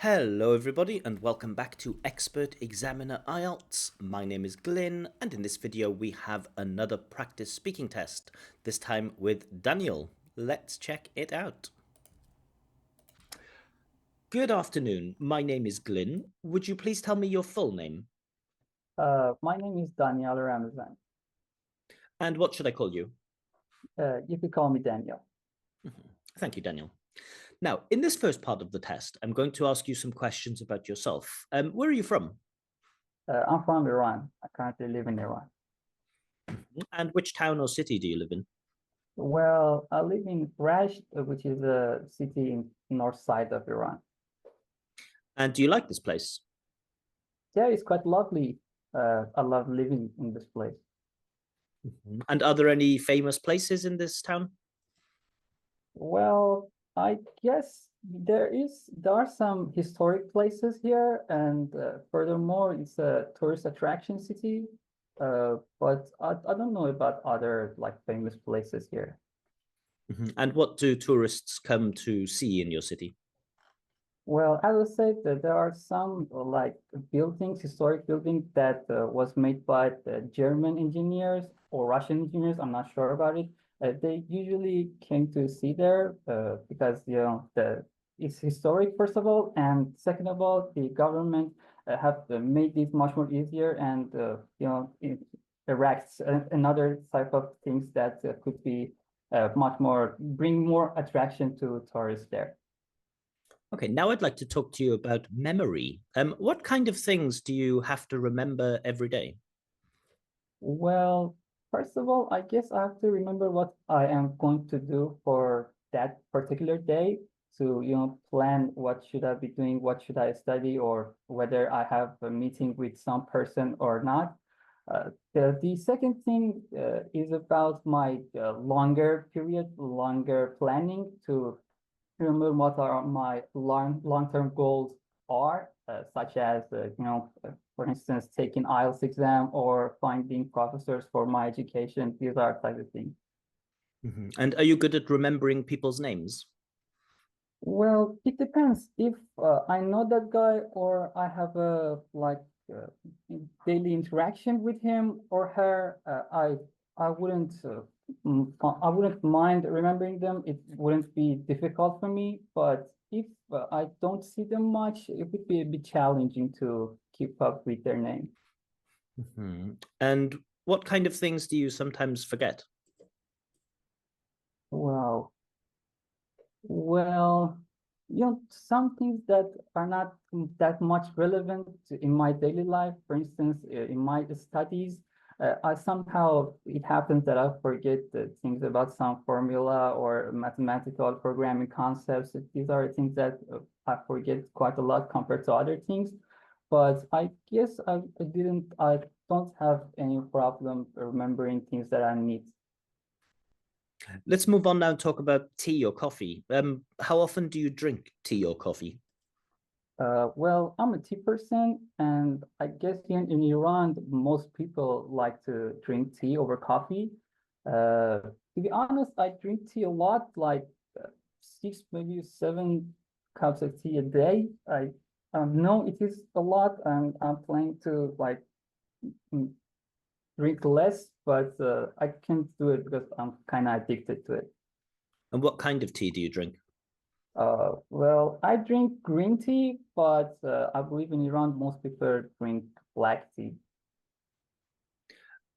Hello, everybody, and welcome back to Expert Examiner IELTS. My name is Glyn, and in this video, we have another practice speaking test, this time with Daniel. Let's check it out. Good afternoon. My name is Glyn. Would you please tell me your full name? My name is Danial Ramazan. And what should I call you? You could call me Daniel. Thank you, Daniel. Now, in this first part of the test, I'm going to ask you some questions about yourself. Where are you from? I'm from Iran. I currently live in Iran. And which town or city do you live in? Well, I live in Rasht, which is a city in north side of Iran. And do you like this place? Yeah, it's quite lovely. I love living in this place. And are there any famous places in this town? Well, I guess there are some historic places here, and furthermore, it's a tourist attraction city. But I don't know about other like famous places here. And what do tourists come to see in your city? Well, as I said, there are some like buildings, historic buildings that was made by the German engineers or Russian engineers. I'm not sure about it. They usually came to see there because it's historic first of all, and second of all, the government have made it much more easier and it erects another type of things that could be much more bring more attraction to tourists there. Okay, now I'd like to talk to you about memory. What kind of things do you have to remember every day? Well, first of all, I guess I have to remember what I am going to do for that particular day to, plan what should I be doing, what should I study, or whether I have a meeting with some person or not. The second thing is about my longer period, longer planning to remember what are my long-term goals are, such as, for instance, taking IELTS exam or finding professors for my education. These are type of things. And are you good at remembering people's names? Well, it depends. If I know that guy or I have a uh, daily interaction with him or her, I wouldn't I wouldn't mind remembering them. It wouldn't be difficult for me. But if I don't see them much, it would be a bit challenging to keep up with their name. And what kind of things do you sometimes forget? Wow. Well, some things that are not that much relevant in my daily life. For instance, in my studies, I somehow it happens that I forget things about some formula or mathematical programming concepts. These are things that I forget quite a lot compared to other things. But I guess I don't have any problem remembering things that I need. Let's move on now and talk about tea or coffee. How often do you drink tea or coffee? Well, I'm a tea person, and I guess here in Iran, most people like to drink tea over coffee. To be honest, I drink tea a lot, like six, maybe seven cups of tea a day. I know it is a lot, and I'm planning to like mm, drink less, but I can't do it because I'm kind of addicted to it. And what kind of tea do you drink? Well, I drink green tea, but I believe in Iran, most people drink black tea.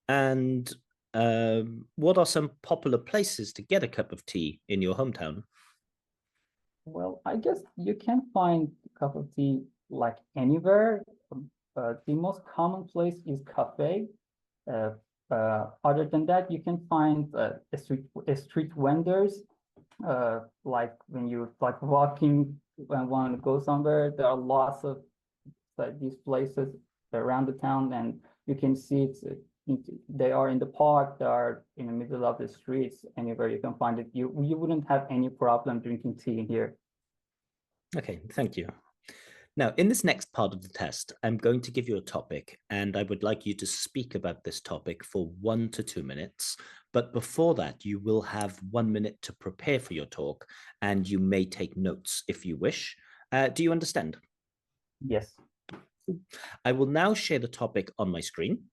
And what are some popular places to get a cup of tea in your hometown? Well, I guess you can find a cup of tea like anywhere. The most common place is cafe. Uh, Other than that, you can find a street vendors. Like when you like walking and want to go somewhere, there are lots of these places around the town, and you can see it. They are in the park, they are in the middle of the streets, anywhere you can find it. You wouldn't have any problem drinking tea here. Okay, thank you. Now, in this next part of the test, I'm going to give you a topic, and I would like you to speak about this topic for 1 to 2 minutes. But before that, you will have 1 minute to prepare for your talk, and you may take notes if you wish. Do you understand? Yes. I will now share the topic on my screen.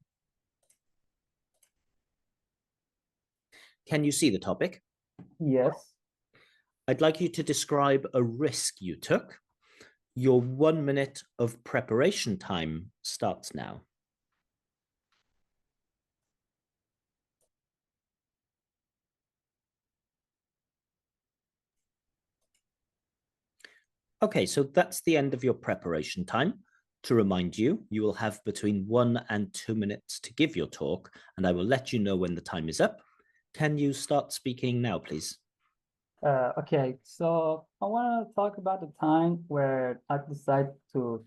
Can you see the topic? Yes. I'd like you to describe a risk you took. Your 1 minute of preparation time starts now. Okay, so that's the end of your preparation time. To remind you, you will have between 1 and 2 minutes to give your talk, and I will let you know when the time is up. Can you start speaking now, please? Okay, so I want to talk about the time where I decided to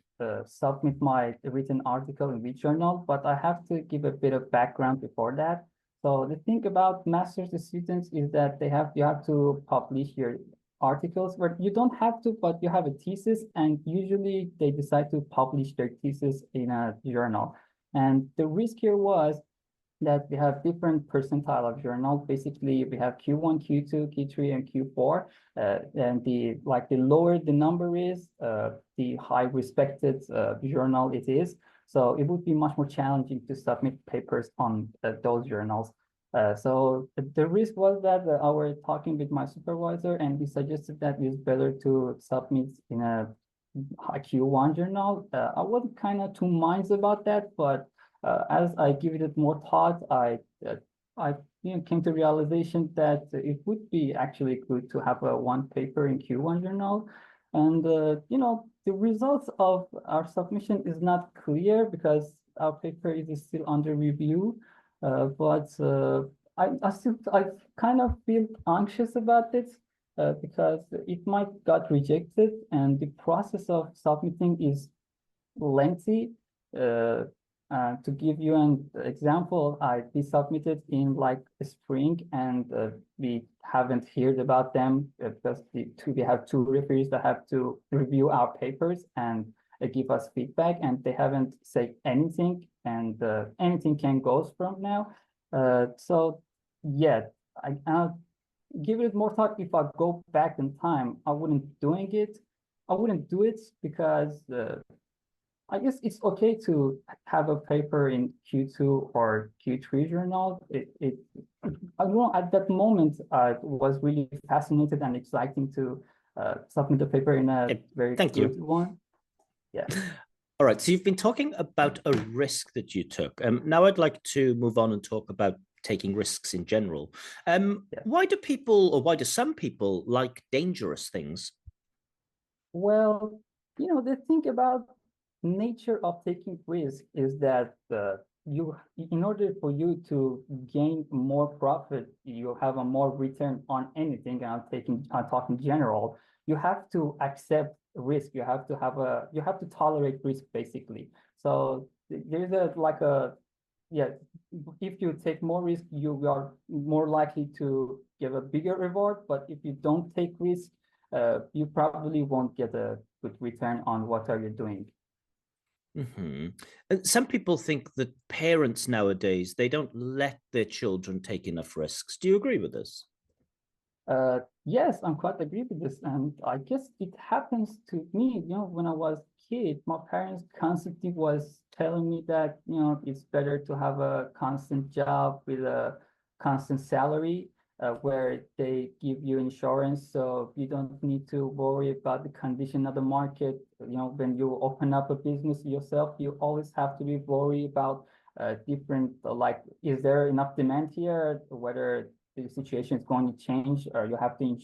submit my written article in which journal, but I have to give a bit of background before that. So the thing about master's students is that you have to publish your articles, but you don't have to, but you have a thesis, and usually they decide to publish their thesis in a journal. And the risk here was that we have different percentile of journal. Basically, we have Q1, Q2, Q3, and Q4. And the lower the number is, the high respected journal it is. So it would be much more challenging to submit papers on those journals. So the risk was that I was talking with my supervisor, and he suggested that it's better to submit in a Q1 journal. I was kind of two minds about that, but as I give it more thought, I came to realization that it would be actually good to have a one paper in Q1 journal. And the results of our submission is not clear because our paper is still under review. But I kind of feel anxious about it because it might got rejected, and the process of submitting is lengthy. Uh, to give you an example, we submitted in like spring, and we haven't heard about them because we have two referees that have to review our papers and give us feedback, and they haven't said anything, and anything can go from now. So yeah, I'll give it more thought. If I go back in time, I wouldn't doing it. I wouldn't do it because I guess it's okay to have a paper in Q2 or Q3 journal. I don't know, at that moment, it was really fascinated and exciting to submit the paper in a Okay, very thank good you. one. Yeah. All right, so you've been talking about a risk that you took. Now I'd like to move on and talk about taking risks in general. Yeah. Why do people, or why do some people like dangerous things? Well, the thing about nature of taking risk is that in order for you to gain more profit, you have a more return on anything. And I'm talking general. You have to accept risk. You have to tolerate risk basically. So there's yeah, if you take more risk, you are more likely to give a bigger reward. But if you don't take risk, you probably won't get a good return on what are you doing. And some people think that parents nowadays, they don't let their children take enough risks. Do you agree with this? Yes, I'm quite agree with this, and I guess it happens to me. When I was kid, my parents constantly was telling me that it's better to have a constant job with a constant salary, where they give you insurance, so you don't need to worry about the condition of the market. When you open up a business yourself, you always have to be worried about different like, is there enough demand here? Whether the situation is going to change, or you have to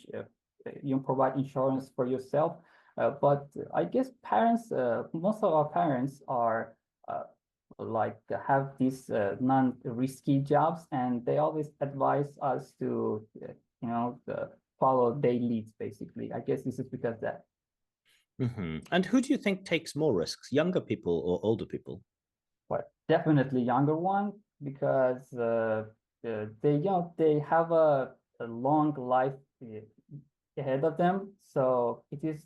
provide insurance for yourself. But I guess parents, most of our parents are uh, like have these non-risky jobs, and they always advise us to, follow their leads. Basically, I guess this is because that. And who do you think takes more risks, younger people or older people? But definitely younger one, because they have a long life ahead of them. So it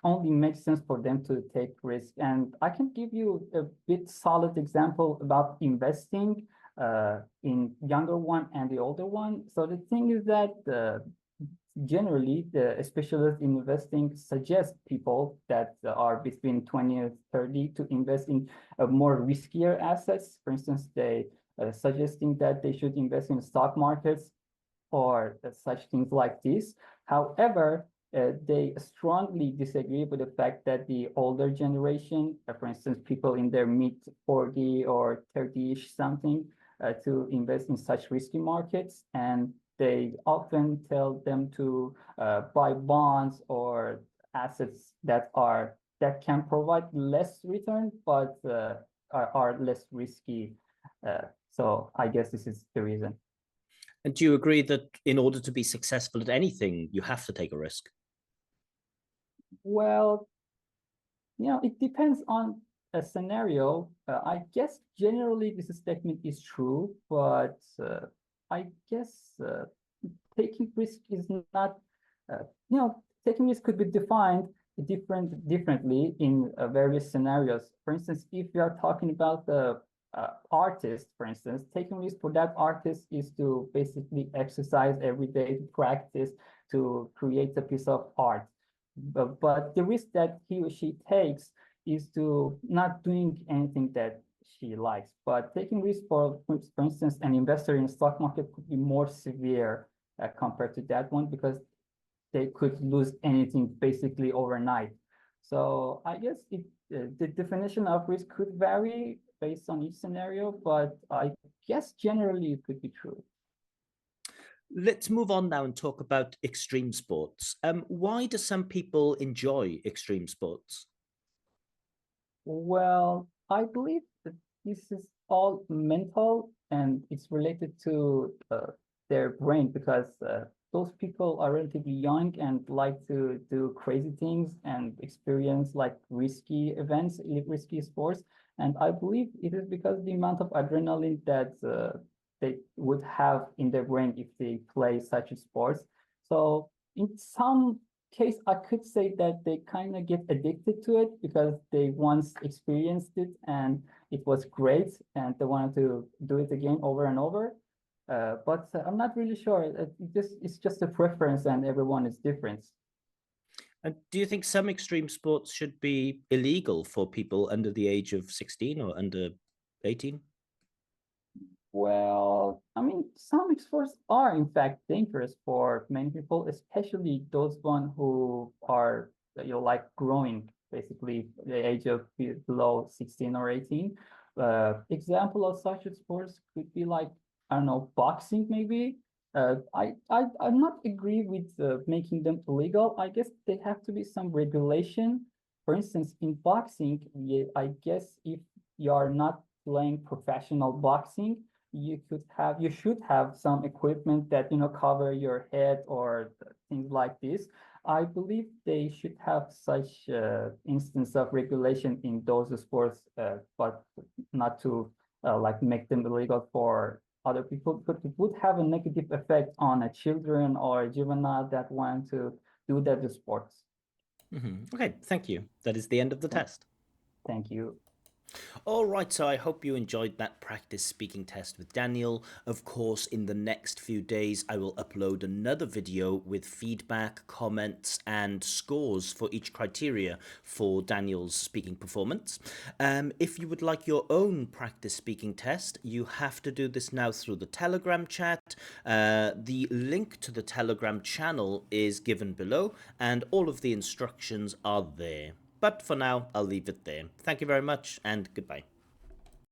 only makes sense for them to take risk. And I can give you a bit solid example about investing in younger one and the older one. So the thing is that generally the specialist investing suggests people that are between 20 and 30 to invest in more riskier assets. For instance, they suggesting that they should invest in stock markets or such things like this. However, they strongly disagree with the fact that the older generation, for instance, people in their mid 40 or 30-ish something, to invest in such risky markets. And they often tell them to buy bonds or assets that can provide less return, but are less risky. So I guess this is the reason. And do you agree that in order to be successful at anything, you have to take a risk? Well, it depends on a scenario. I guess generally this statement is true, but I guess taking risk is not, uh, taking risk could be defined differently in various scenarios. For instance, if you are talking about the artist, for instance, taking risk for that artist is to basically exercise every day, to practice, to create a piece of art. But the risk that he or she takes is to not doing anything that she likes. But taking risk for instance, an investor in the stock market could be more severe compared to that one because they could lose anything basically overnight. So I guess the definition of risk could vary based on each scenario, but I guess generally it could be true. Let's move on now and talk about extreme sports. Why do some people enjoy extreme sports? Well, I believe that this is all mental and it's related to their brain because those people are relatively young and like to do crazy things and experience like risky events, risky sports. And I believe it is because the amount of adrenaline that they would have in their brain if they play such sports. So in some case, I could say that they kind of get addicted to it because they once experienced it and it was great and they wanted to do it again over and over. But I'm not really sure. It's just a preference and everyone is different. And do you think some extreme sports should be illegal for people under the age of 16 or under 18? Well, I mean, some sports are in fact dangerous for many people, especially those one who are, like growing, basically the age of below 16 or 18. Example of such sports could be like, I don't know, boxing maybe. I'm not agree with making them illegal. I guess they have to be some regulation. For instance, in boxing, yeah, I guess if you are not playing professional boxing, you should have some equipment that cover your head or things like this. I believe they should have such instance of regulation in those sports, but not to like make them illegal for other people, but it would have a negative effect on a children or a juvenile that want to do that sports. Okay, thank you. That is the end of the test. Thank you. All right, so I hope you enjoyed that practice speaking test with Daniel. Of course, in the next few days, I will upload another video with feedback, comments, and scores for each criteria for Daniel's speaking performance. If you would like your own practice speaking test, you have to do this now through the Telegram chat. The link to the Telegram channel is given below, and all of the instructions are there. But for now, I'll leave it there. Thank you very much, and goodbye.